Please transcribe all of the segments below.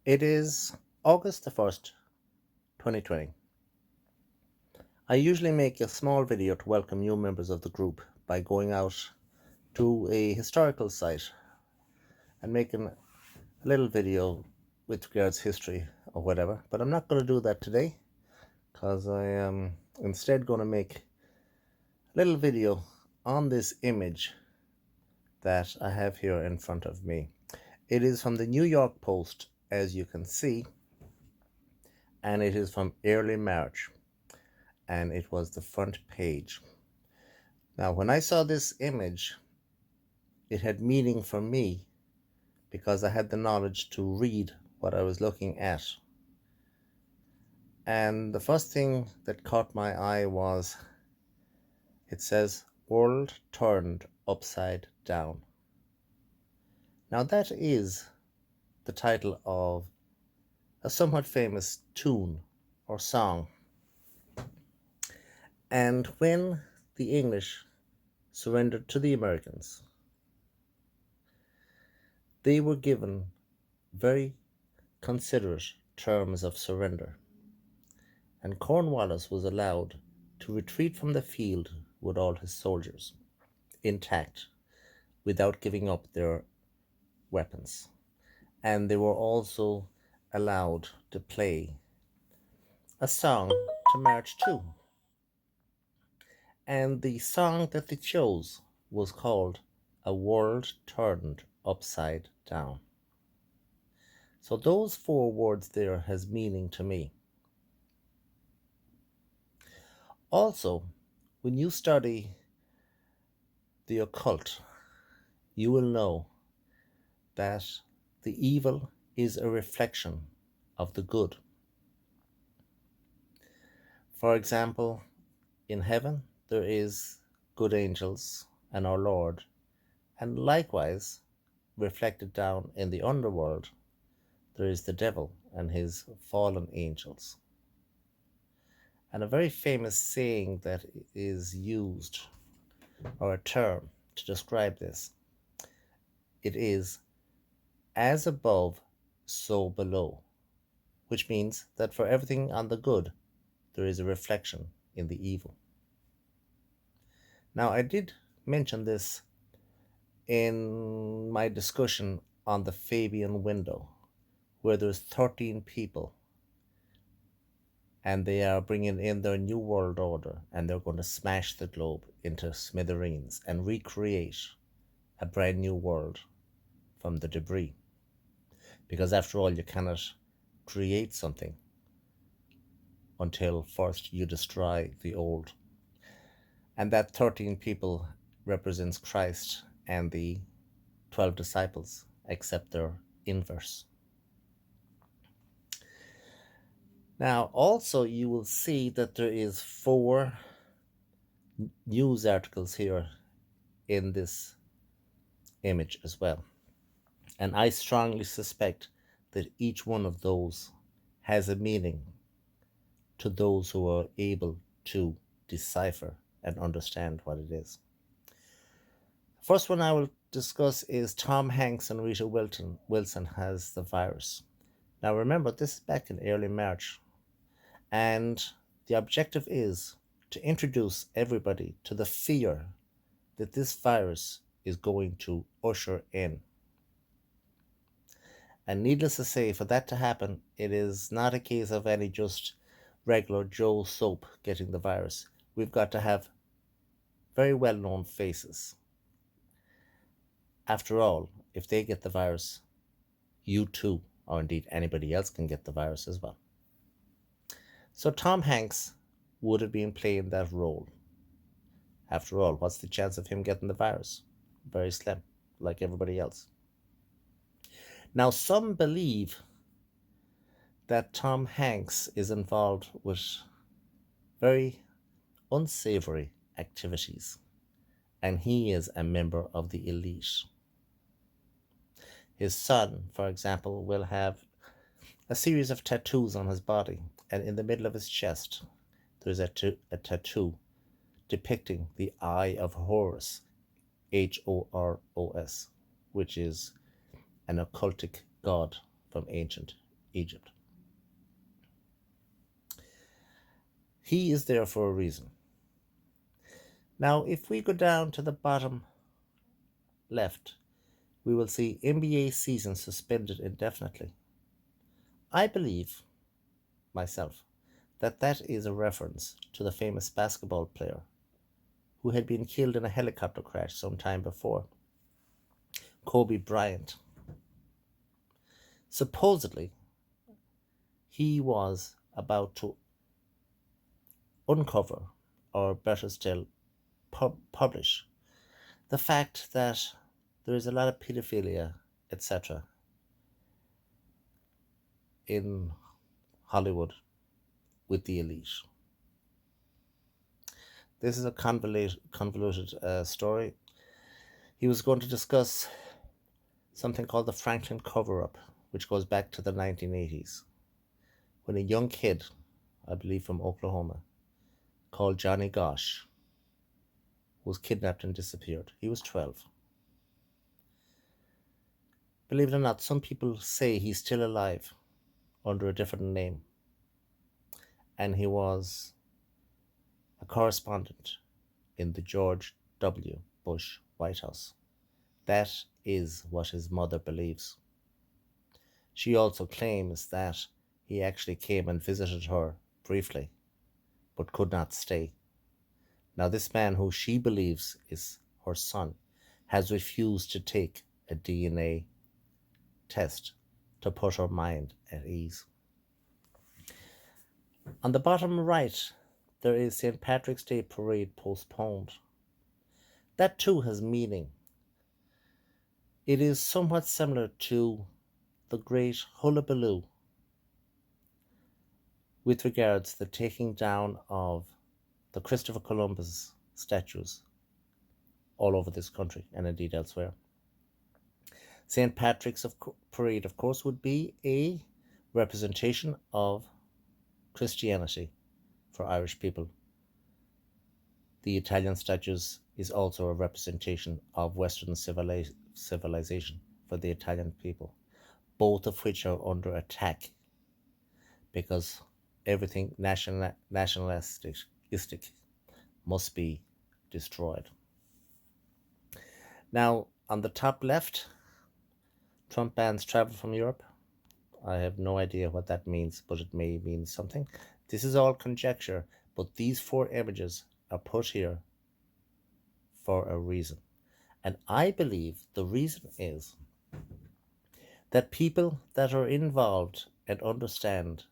It is August the 1st, 2020. I usually make a small video to welcome new members of the group by going out to a historical site and making a little video with regards history or whatever. But I'm not going to do that today because I am instead going to make a little video on this image that I have here in front of me. It is from the New York Post, as you can see, and it is from early March, and it was the front page. Now, when I saw this image, it had meaning for me because I had the knowledge to read what I was looking at. And the first thing that caught my eye was it says, "World Turned Upside Down." Now, that is the title of a somewhat famous tune or song. And when the English surrendered to the Americans, they were given very considerate terms of surrender, and Cornwallis was allowed to retreat from the field with all his soldiers intact without giving up their weapons. And they were also allowed to play a song to march to. And the song that they chose was called "A World Turned Upside Down." So those four words there has meaning to me. Also, when you study the occult, you will know that the evil is a reflection of the good. For example, in heaven there is good angels and our Lord, and likewise, reflected down in the underworld, there is the devil and his fallen angels. And a very famous saying that is used, or a term to describe this, it is "as above, so below," which means that for everything on the good, there is a reflection in the evil. Now, I did mention this in my discussion on the Fabian window, where there's 13 people and they are bringing in their new world order, and they're going to smash the globe into smithereens and recreate a brand new world from the debris. Because after all, you cannot create something until first you destroy the old. And that 13 people represents Christ and the 12 disciples, except they're inverse. Now, also, you will see that there is 4 news articles here in this image as well. And I strongly suspect that each one of those has a meaning to those who are able to decipher and understand what it is. The first one I will discuss is Tom Hanks and Rita Wilson has the virus. Now remember, this is back in early March, and the objective is to introduce everybody to the fear that this virus is going to usher in. And needless to say, for that to happen, it is not a case of any just regular Joe soap getting the virus. We've got to have very well known faces. After all, if they get the virus, you too, or indeed anybody else, can get the virus as well. So Tom Hanks would have been playing that role. After all, what's the chance of him getting the virus? Very slim, like everybody else. Now, some believe that Tom Hanks is involved with very unsavory activities, and he is a member of the elite. His son, for example, will have a series of tattoos on his body, and in the middle of his chest, there's a tattoo depicting the Eye of Horus, Horos, which is an occultic god from ancient Egypt. He is there for a reason. Now, if we go down to the bottom left, we will see NBA season suspended indefinitely. I believe, myself, that that is a reference to the famous basketball player who had been killed in a helicopter crash some time before, Kobe Bryant. Supposedly, he was about to uncover, or better still, publish the fact that there is a lot of pedophilia, etc., in Hollywood with the elite. This is a convoluted story. He was going to discuss something called the Franklin cover-up, which goes back to the 1980s, when a young kid, I believe from Oklahoma, called Johnny Gosch, was kidnapped and disappeared. He was 12. Believe it or not, some people say he's still alive under a different name, and he was a correspondent in the George W. Bush White House. That is what his mother believes. She also claims that he actually came and visited her briefly, but could not stay. Now, this man, who she believes is her son, has refused to take a DNA test to put her mind at ease. On the bottom right, there is St. Patrick's Day parade postponed. That too has meaning. It is somewhat similar to the great hullabaloo with regards to the taking down of the Christopher Columbus statues all over this country and indeed elsewhere. St. Patrick's Parade, of course, would be a representation of Christianity for Irish people. The Italian statues is also a representation of Western civilization for the Italian people, both of which are under attack because everything nationalistic must be destroyed. Now, on the top left, Trump bans travel from Europe. I have no idea what that means, but it may mean something. This is all conjecture, but these four images are put here for a reason. And I believe the reason is that people that are involved and understand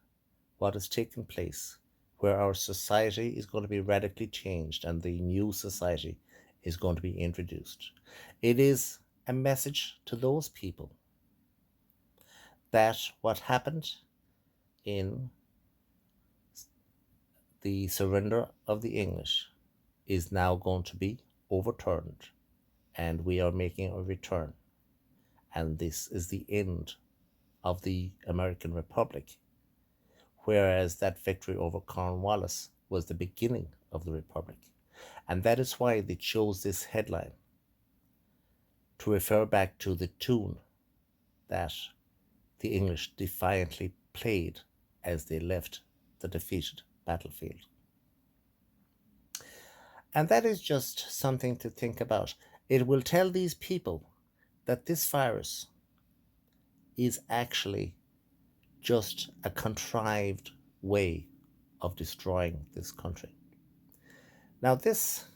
what has taken place, where our society is going to be radically changed and the new society is going to be introduced. It is a message to those people that what happened in the surrender of the English is now going to be overturned, and we are making a return. And this is the end of the American Republic, whereas that victory over Cornwallis was the beginning of the Republic. And that is why they chose this headline to refer back to the tune that the English defiantly played as they left the defeated battlefield. And that is just something to think about. It will tell these people that this virus is actually just a contrived way of destroying this country. Now, this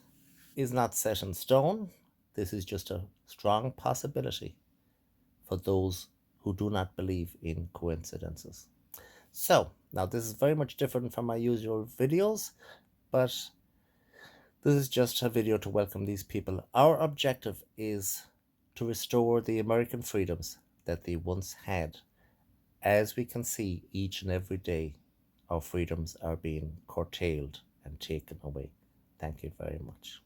is not set in stone. This is just a strong possibility for those who do not believe in coincidences. So, now this is very much different from my usual videos, but this is just a video to welcome these people. Our objective is to restore the American freedoms that they once had. As we can see, each and every day, our freedoms are being curtailed and taken away. Thank you very much.